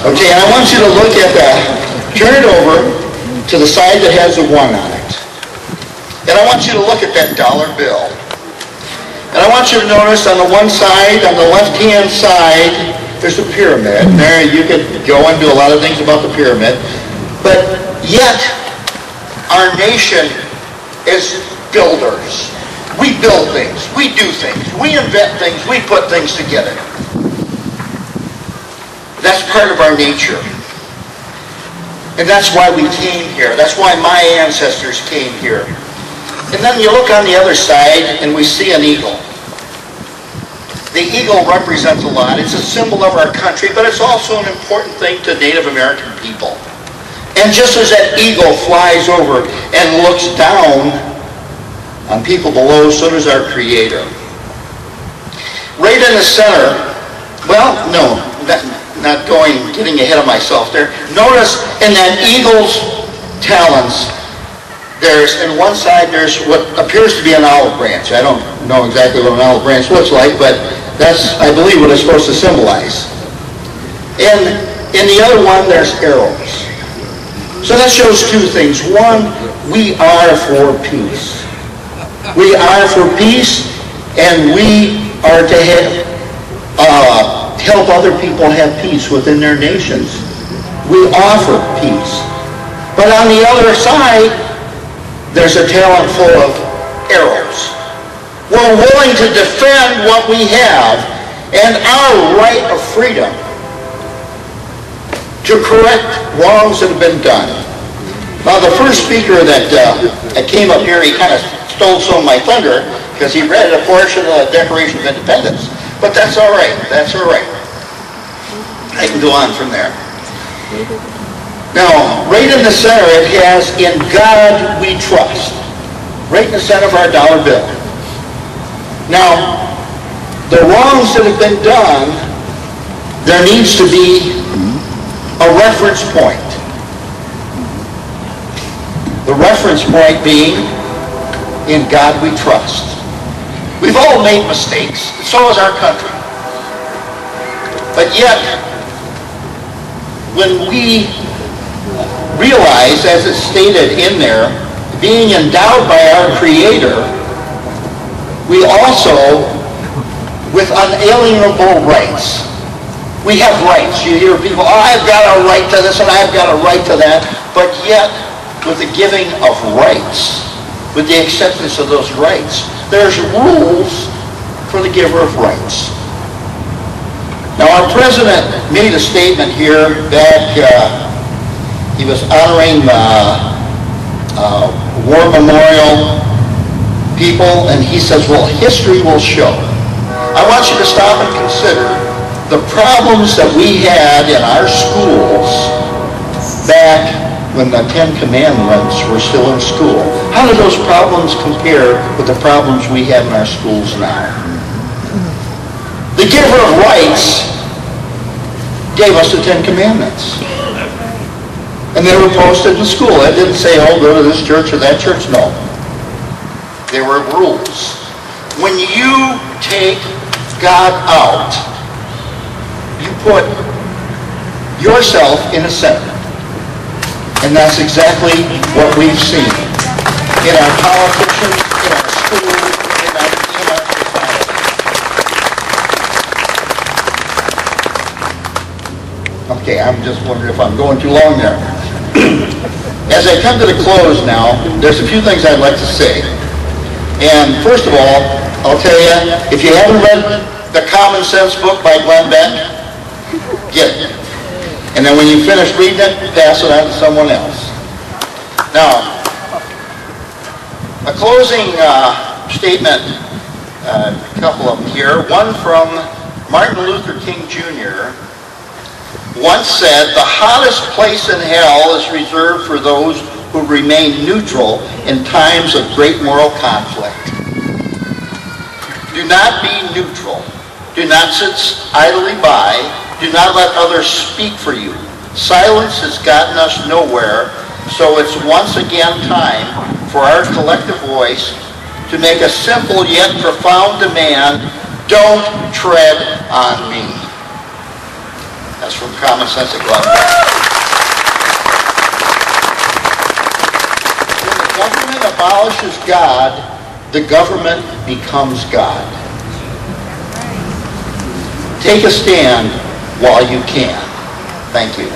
Okay, I want you to look at that. Turn it over to the side that has a 1 on it. And I want you to look at that dollar bill. And I want you to notice on the one side, on the left-hand side, there's a pyramid. There you could go and do a lot of things about the pyramid. But yet, our nation is builders. We build things. We do things. We invent things. We put things together. That's part of our nature. And that's why we came here. That's why my ancestors came here. And then you look on the other side and we see an eagle. The eagle represents a lot. It's a symbol of our country, but it's also an important thing to Native American people. And just as that eagle flies over and looks down on people below, so does our Creator. Right in the center, well, no, not getting ahead of myself there. Notice in that eagle's talons, in one side there's what appears to be an olive branch. I don't know exactly what an olive branch looks like, but that's, I believe, what it's supposed to symbolize. And in the other one, there's arrows. So that shows two things. One, we are for peace. We are for peace, and we are to help other people have peace within their nations. We offer peace. But on the other side, there's a talent full of arrows. We're willing to defend what we have and our right of freedom to correct wrongs that have been done. Now, the first speaker that came up here, he kind of stole some of my thunder because he read a portion of the Declaration of Independence. But that's all right. That's all right. I can go on from there. Now, right in the center, it has, "In God we trust." Right in the center of our dollar bill. Now, the wrongs that have been done, there needs to be a reference point. The reference point being, "In God we trust." We've all made mistakes. So has our country. But yet, when we realize, as it's stated in there, being endowed by our Creator, we also, with unalienable rights. We have rights. You hear people, "Oh, I've got a right to this and I've got a right to that." But yet, with the giving of rights, with the acceptance of those rights, there's rules for the giver of rights. Now, our president made a statement here back, he was honoring war memorial people, and he says, well, history will show. I want you to stop and consider the problems that we had in our schools back when the 10 Commandments were still in school. How do those problems compare with the problems we have in our schools now? The giver of rights gave us the 10 Commandments. And they were posted in school. That didn't say, oh, go to this church or that church. No. There were rules. When you take God out, you put yourself in a center. And that's exactly what we've seen in our politicians, in our schools, in our society. Okay, I'm just wondering if I'm going too long there. As I come to the close now, there's a few things I'd like to say. And first of all, I'll tell you, if you haven't read the Common Sense book by Glenn Beck, get it. And then when you finish reading it, pass it on to someone else. Now, a closing statement, a couple of them here. One from Martin Luther King Jr. once said, "The hottest place in hell is reserved for those who remain neutral in times of great moral conflict." Do not be neutral. Do not sit idly by. Do not let others speak for you. Silence has gotten us nowhere, so it's once again time for our collective voice to make a simple yet profound demand Don't tread on me. That's from Common Sense at Glen. When the government abolishes God, the government becomes God. Take a stand while you can. Thank you.